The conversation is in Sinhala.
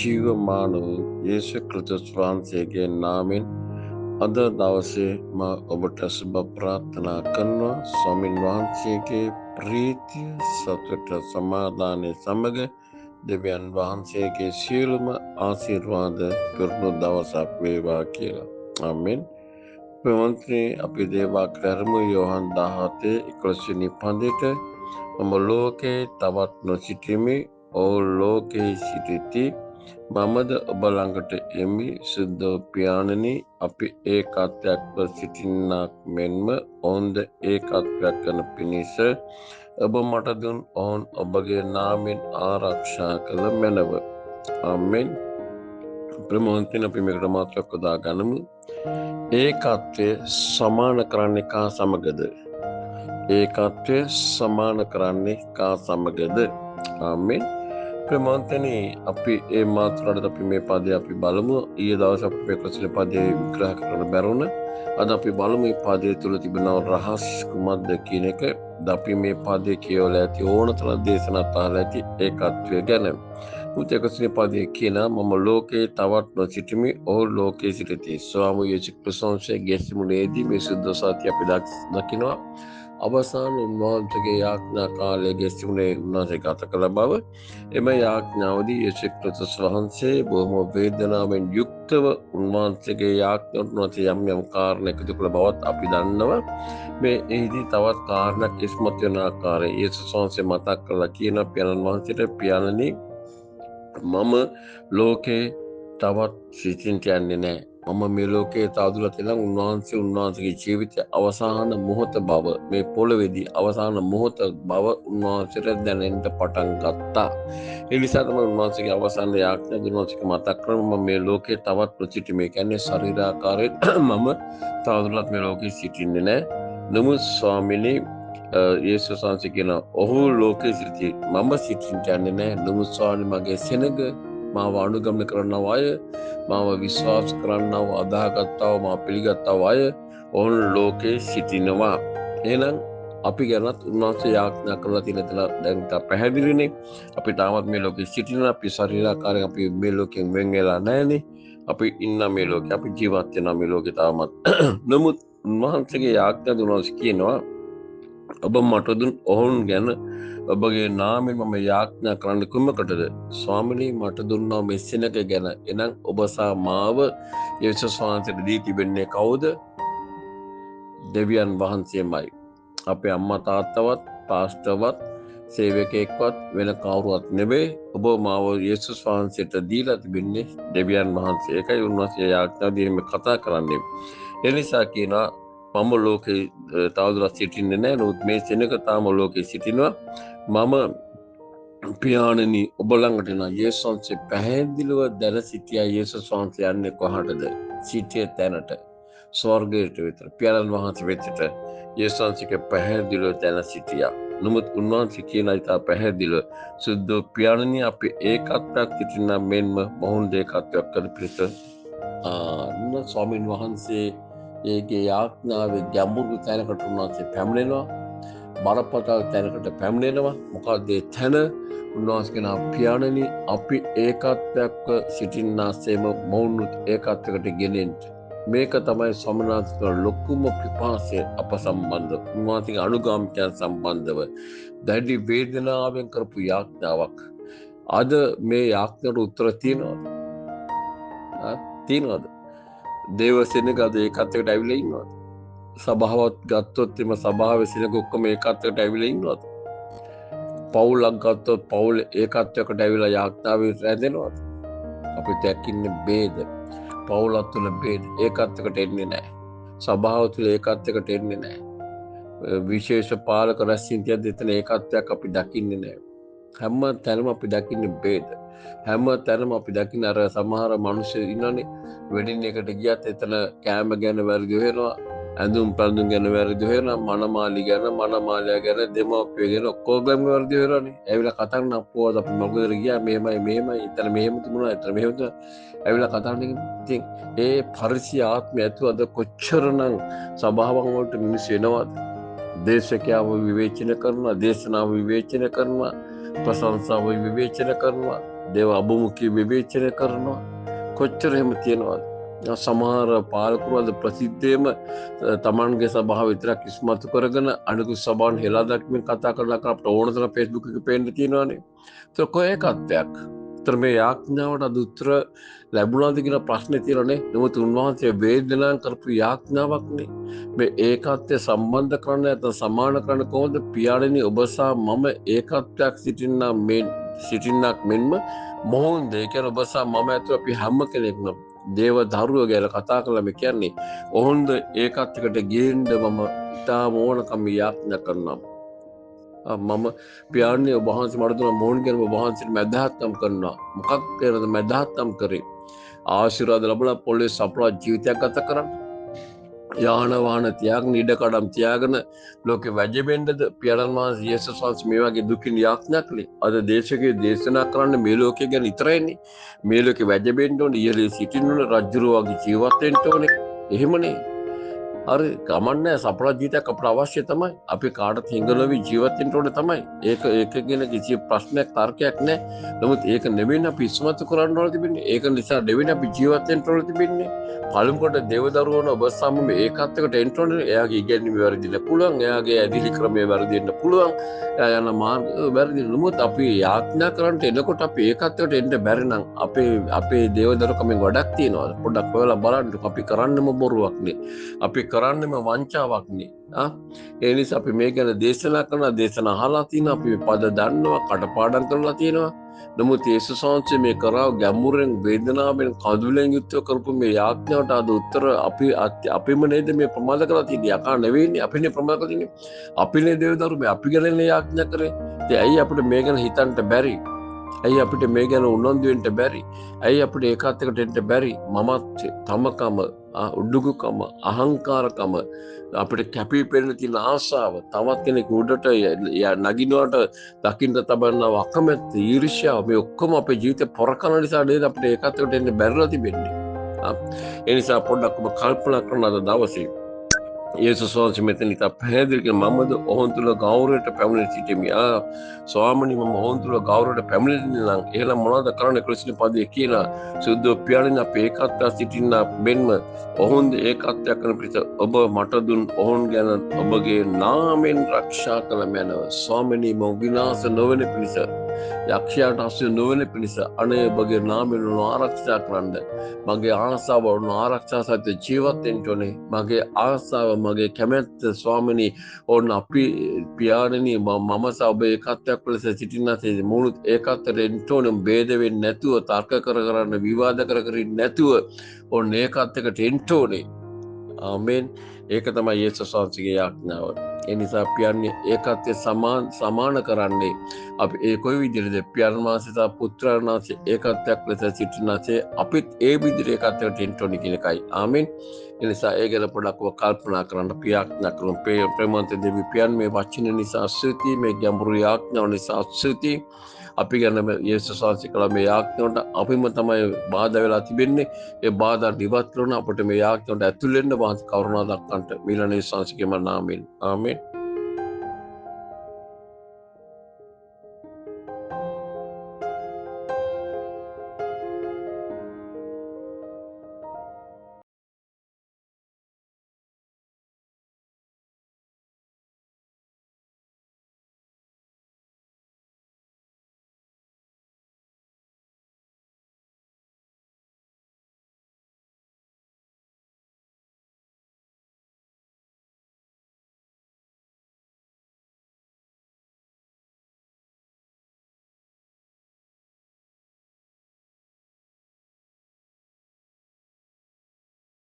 ජීවමාන වූ යේසුස් ක්‍රිස්තුස් වහන්සේගේ නාමෙන් අද දවසේ මා ඔබට සුබ ප්‍රාර්ථනා කරනවා. ස්වාමින් වහන්සේගේ ප්‍රීතිය, සතුට, සමාදානය සමග දෙවියන් වහන්සේගේ සියලුම ආශිර්වාද පිරුණු දවසක් වේවා කියලා. ආමෙන්. ප්‍රවන්තනේ අපි දේවා කරමු. යෝහන් 17:11 වෙනි පදයට මම ලෝකේ තවත් නොසිටිමි, ඔව් ලෝකේ සිටිති. මමද ඔබ ළඟට එමි. සුද්ධ පියාණනි, අපි ඒකත්වයක්ව සිටින්නක් මෙන්ම ඔවුන්ද ඒකත්වයක් කරන පිණිස ඔබ මට දුන් ඔවුන් ඔබගේ නාමෙන් ආරක්ෂා කළ මැනව. ආමෙන්. ප්‍රමෝන්තින අපි මේකට මාත්‍රයක් යොදා ගනිමු. ඒකත්වය සමාන කරන්නේ කා සමගද? ඒකත්වය සමාන කරන්නේ කා සමගද? ආමෙන්. ප්‍රමෝන්තනේ අපි ඒ මාත්‍රාවට අපි මේ පදේ අපි බලමු. ඊයේ දවසේ අපි මේ ක්‍රසින පදේ විග්‍රහ කරන්න බැරුණ අද අපි බලමු මේ පදේ තුල තිබෙන රහස් කුමක්ද කියන එක. අපි මේ පදේ කියවලා ඇති ඕනතරම් දේශනා අහලා ඇති ඒකත්වය ගැන. මුත් ක්‍රසින පදේ කියනවා මම ලෝකේ තවත් නොසිටිමි, ඔව් ලෝකේ සිටිති. ස්වාමී යේසුස් ක්‍රිස්තුස්ගේ ගෙස්මුනේදී මේ සුද්ධ සත්‍ය අපි දකිනවා. අවසාන උන්වහන්සේගේ යාඥා කාලයේ ගෙස්මුනේ උන්වහන්සේ ගත කළ බව. එම යාඥාවදී යේසුස් ක්‍රිස්තුස් වහන්සේ බොහොම වේදනාවෙන් යුක්තව උන්වහන්සේගේ යාඥාවට යම් යම් කාරණා එකතු කළ බවත් අපි දන්නවා. මේ එහිදී තවත් කාරණයක් ඉස්මතු වෙන ආකාරය යේසුස් වහන්සේ මතක් කරලා කියන පියාණන් වහන්සේට, පියාණනි, මම ලෝකේ තවත් සිටින්න යන්නේ නැහැ. මම මේ ලෝකේ තවදුරටත් උන්වහන්සේගේ ජීවිතයේ අවසාන මොහොත බව, මේ පොළොවේදී අවසාන මොහොත බව උන්වහන්සේට දැනෙන්න පටන් ගත්තා. ඒ නිසා තමයි උන්වහන්සේගේ අවසාන යාඥා දුන්නාසික මතක් කරගන්න මම මේ ලෝකේ තවත් නොසිටි. මේ කියන්නේ ශරීරාකාරයෙන් මම තවදුරටත් මේ ලෝකේ සිටින්නේ නැහැ. නමුත් ස්වාමිනේ, යේසුස් වහන්සේ කියන ඔහු ලෝකේ සිටි, මම සිටින්න යන්නේ නැහැ. නමුත් ස්වාමී මගේ සෙනඟ මාව අනුගමනය කරනව අය, මාව විශ්වාස කරන්නව, අදාහගත්තව, මාව පිළිගත්තව අය ඔවුන් ලෝකේ සිටිනවා. එහෙනම් අපි ගැනත් උන්වහන්සේ යාඥා කරලා තියෙන දැන් පැහැදිලිනේ. අපි තාමත් මේ ලෝකේ සිටිනවා. අපි ශරීරාකාරයෙන් අපි මේ ලෝකෙන් වෙන් වෙලා නැහැනේ. අපි ඉන්න මේ ලෝකේ, අපි ජීවත් වෙන මේ ලෝකේ තාමත්. නමුත් උන්වහන්සේගේ යාඥා දුන්නාස් කියනවා ඔබ මට දුන් ඔවුන් ගැන ඔබගේ නාමයෙන් මම යාඥා කරන්න කුමකටද? ස්වාමිනේ, මට දුන්නා මේ සෙනඟ ගැන. එනම් ඔබ සහ මාව යේසුස් වහන්සේට දී තිබෙන්නේ කවුද? දෙවියන් වහන්සේමයි. අපේ අම්මා තාත්තවත්, පාස්ටර්වත්, සේවකයෙක්වත් වෙන කවුරුවත් නෙවෙයි. ඔබ මාව යේසුස් වහන්සේට දීලා තිබෙන්නේ දෙවියන් වහන්සේ. ඒකයි උන්වහන්සේ යාඥා දීම කතා කරන්නේ. ඒ නිසා කියනවා මම ලෝකේ තවදුරටත් සිටින්නේ නැහැ. නමුත් මේ සෙනඟ තාම ලෝකේ සිටිනවා. මම පියාණනි ඔබ ළඟට එන යේසුස් වහන්සේ පැහැදිලිව දැන සිටියා. යේසුස් වහන්සේ යන්නේ කොහටද? සිටියේ තැනට, ස්වර්ගයට විතර, පියාණන් වහන්සේ වෙතට යේසුස් වහන්සේ පැහැදිලිව දැන සිටියා. නමුත් උන්වහන්සේ කියන ඉතා පැහැදිලිව සුද්ධ පියාණනි, අපි ඒකත්වයක් සිටිනා මෙන්ම මොහොන් ඒකත්වයක් කර පිට ස්වාමීන් වහන්සේ ඒගේ යාඥාවේ ගැඹුරු තැනකට උන්වහන්සේ පැමිණෙනවා. බරපතල තැනකට පැමිණෙනවා. මොකද ඒ තැන උන්වහන්සේ කියන පියාණනි, අපි ඒකත්වයක්ව සිටින්නාseම මොවුනුත් ඒකත්වයකට ගෙනෙන්න. මේක තමයි සමනාස්තර ලොකුම පිපාසය අප සම්බන්ධ, උන්වහන්සේගේ අනුගාමිකයන් සම්බන්ධව දැඩි වේදනාවෙන් කරපු යාඥාවක්. අද මේ යාඥාවට උත්තර තියෙනවද? දේව සෙනඟ අද ඒකත්වයකට ඇවිල්ලා ඉන්නවද? සභාවත් ගත්තොත් එම සභාවේ සෙනඟ ඔක්කොම ඒකත්වයකට ඇවිල්ලා ඉන්නවද? පවුලක් ගත්තොත් පවුල ඒකත්වයකට ඇවිල්ලා යාඥාවේ රැඳෙනවද? අපි දැක්කින්නේ ભેද. පවුලත් තුළ ભેද. ඒකත්වයකට එන්නේ නැහැ. සභාව තුළ ඒකත්වයකට එන්නේ නැහැ. විශේෂ පාලක රැස්වීම් තියද්දී එතන ඒකත්වයක් අපි දකින්නේ නැහැ. හැම තැනම අපි දකින්නේ ભેද. හැම තැනම අපි දකින්නේ අර සමහර මිනිස්සු ඉන්නනේ, වෙඩින් එකට ගියත් එතන කෑම ගැන වැරදි හොයනවා, ඇඳුම් පැළඳුම් ගැන වැරදි හොයනවා, මනමාලි ගැන, මනමාලයා ගැන, දෙමව්පියෝ ගැන ඔක්කොගම වැරදි හොයනවානේ. ඇවිල්ලා කතා කරන අප්පුවද අපි මොකද ගියා, මෙහෙමයි එතන මෙහෙම තිබුණා, එතන මෙහෙම තිබුණා. ඇවිල්ලා කතා කරන ඉතින් ඒ පරිසීය ආත්මය ඇතුළත කොච්චරනම් සභාවන් වලට මිනිස්සු එනවද? දේශකයාව විවේචන කරනවා, දේශනාව විවේචන කරනවා, ප්‍රශංසාව විවේචන කරනවා, දේව අභිමුඛී විවේචනය කරනවා. කොච්චර එහෙම තියෙනවද? සමහර පාලකරු අද ප්‍රසිද්ධියම තමන්ගේ සභාව විතරක් ඉස්මතු කරගෙන අනිකුත් සභාවන් හෙලා දක්වමින් කතා කරලා අපට ඕන තරම් Facebook එකේ පේන්න තියෙනවානේ. ඒක කොහේ එකක්යක්? උත්තර මේ යාඥාවට අද උත්තර ලැබුණාද කියලා ප්‍රශ්නේ තියෙනනේ. නමුත් උන්වහන්සේ වේදනාන් කරපු යාඥාවක්නේ. මේ ඒකත්වය සම්බන්ධ කරන්න නැත්නම් සමාන කරන්න කොහොමද? පියාණෙනි ඔබ සහ මම ඒකත්වයක් සිටින්නක් මෙන්ම මොහොන්ද ඒ කියන්නේ ඔබ සහ මම ඇතුළු අපි හැම කෙනෙක්ම දේව දරුවෝ ගැන කතා කළා මේ කියන්නේ ඔවුන්ද ඒකත් එකට ගේන්න මම ඉතාම ඕනකම් යාඥා කරනවා. මම පියාණන් ඔබ වහන්සේ මට දුන්න මොහොන් ගැන ඔබ වහන්සේට මැදහත්කම් කරනවා. මොකක් කියලාද මැදහත්කම් කරේ? ආශිර්වාද ලැබලා පොළේ සපුරා ජීවිතයක් ගත කරන්න. යාන වාහන තියාගෙන ඉඩකඩම් තියාගෙන ලෝකෙ වැජෙබෙන්නද පියාණන් වහන්සේ යේසුස් වහන්සේ මේ වගේ දුකින් යාඥා කළේ. අද දේශකයේ දේශනා කරන්න මේ ලෝකය ගැන විතරයිනේ. මේ ලෝකෙ වැජෙබෙන්න ඕනේ, ඉහළේ සිටින්න ඕනේ, රජුරෝ වගේ ජීවත් වෙන්න ඕනේ. එහෙමනේ. හරි ගමන්නේ සපුරා ජීවිතයක් අපට අවශ්‍ය තමයි. අපි කාටත් හිඟනොවි ජීවත් වෙන්න ඕනේ තමයි. ඒක ගැන කිසි ප්‍රශ්නයක් තර්කයක් නැහැ. නමුත් ඒක නෙවෙයි අපි ඉස්මතු කරන්න ඕන තිබෙන්නේ. ඒක නිසා නෙවෙයි අපි ජීවත් වෙන්න ඕන තිබෙන්නේ. පළමු කොට දේවදරුවන ඔබ සම මේ ඒකත්වයකට එන්න ඕනේ. එයාගේ ඉගැන්වීම වැරදින්න පුළුවන්. එයාගේ ඇදිලි ක්‍රමය වැරදින්න පුළුවන්. එයා යන මාර්ග වැරදි. නමුත් අපි යාඥා කරන්න එනකොට අපි ඒකත්වයට එන්න බැරි නම් අපේ දේවදරුකමෙන් වැඩක් තියෙනවා. පොඩ්ඩක් ඔයාලා බලන්න. අපි කරන්නම බොරුවක් නේ. අපි කරන්නම වංචාවක්නේ. ඒ නිසා අපි මේ ගැන දේශනා කරනවා, දේශනා අහලා තියෙනවා, අපි පද දන්නවා, කටපාඩම් කරලා තියෙනවා. නමුත් යේසුස් වහන්සේ මේ කරා ගැඹුරෙන් වේදනාවෙන් කඳුලෙන් යුක්තව කරපු මේ යාඥාවට අද උත්තර අපිම නේද මේ ප්‍රමාද කරලා තියෙන්නේ? යකා නෙවෙයිනේ අපිනේ ප්‍රමාද කරලා තියෙන්නේ. අපිනේ දේවදරු මේ අපි ගැන යාඥා කරේ. ඉතින් ඇයි අපිට මේ ගැන හිතන්න බැරි? ඇයි අපිට මේ ගැන උනන්දු වෙන්න බැරි? ඇයි අපිට ඒකත් එක්කට එන්න බැරි? මමත් තමකම උඩුකුකම අහංකාරකම අපිට කැපී පෙනෙන තියෙන ආශාව තවත් කෙනෙක් උඩට නගිනවට දකින්න තබන අකමැත්ත ඊර්ෂ්‍යාව මේ ඔක්කොම අපේ ජීවිතේ පොරකන නිසා නේද අපිට ඒකත් එක්කට එන්න බැරිලා තිබෙන්නේ. ඒ නිසා පොඩ්ඩක් ඔබ කල්පනා කරන අද දවසේ යේසුස් වහන්සේ මෙතන ඉත පැහැදිලි කරන මමද ඔවුන් තුළ ගෞරවයට පැමිණ සිටිමි. ස්වාමීනි මම ඔවුන් තුළ ගෞරවයට පැමිණෙන්නේ නම් එහෙනම් මොනවද කරන්න ක්‍රිස්තුන් පදයේ කියලා සුද්ධ පියාණන් අපේ ඒකත්වය සිටින්න මෙන්ම ඔවුන් ඒකත්වයක් කරන පිට ඔබ මට දුන් ඔවුන් ගැන ඔබගේ නාමයෙන් ආරක්ෂා කළ මැනව. ස්වාමීනි මම විනාශ නොවන පිණිස යක්ෂයාට හසු නොවන පිණිස අනේ ඔබගේ නාමයෙන් ආරක්ෂා කරන්න. මගේ ආශාව ආරක්ෂා සහිත ජීවත් වෙන්න ඕනේ. මගේ ආශාව මගේ කැමැත්ත ස්වාමිනී ඕන අපි පියාණනි මම සහ ඔබ ඒකත්වයක් ලෙස සිටිනාසේ මුළු ඒකත්වයට එන්න ඕනේ. ભેද වෙන්නේ නැතුව තර්ක කරන්න විවාද කර ඉන්න නැතුව ඕන ඒකත්වයකට එන්න ඕනේ. ආමෙන්. ඒක තමයි යේසුස් වහන්සේගේ යාඥාව. ඒ නිසා පියන්නේ ඒකත්වයේ සමාන කරන්නේ අපි ඒ කොයි විදිහටද පියාණන් වහන්සේ සහ පුත්‍රයන් වහන්සේ ඒකත්වයක් ලෙස සිටිනාසේ අපිත් ඒ විදිහට ඒකත්වයට එන්න ඕනේ කියන එකයි. ආමෙන්. ඒ නිසා ඒ ගැන පොඩ්ඩක් කල්පනා කරන්න ප්‍රයත්න කරමු. ප්‍රේමන්ත දෙවි පියන් මේ වචන නිසා ස්තුති, මේ ගැඹුරු යාඥාව නිසා ස්තුති. අපි ගැන යේසුස් වහන්සේ කළ මේ යාඥාවට අපිම තමයි බාධා වෙලා තිබෙන්නේ. ඒ බාධා නිවත් කරන අපිට මේ යාඥාවට ඇතුල් වෙන්න වාස් කරුණා දක්වන්නට මිලනේ සංසිකේම නාමයෙන්. ආමෙන්.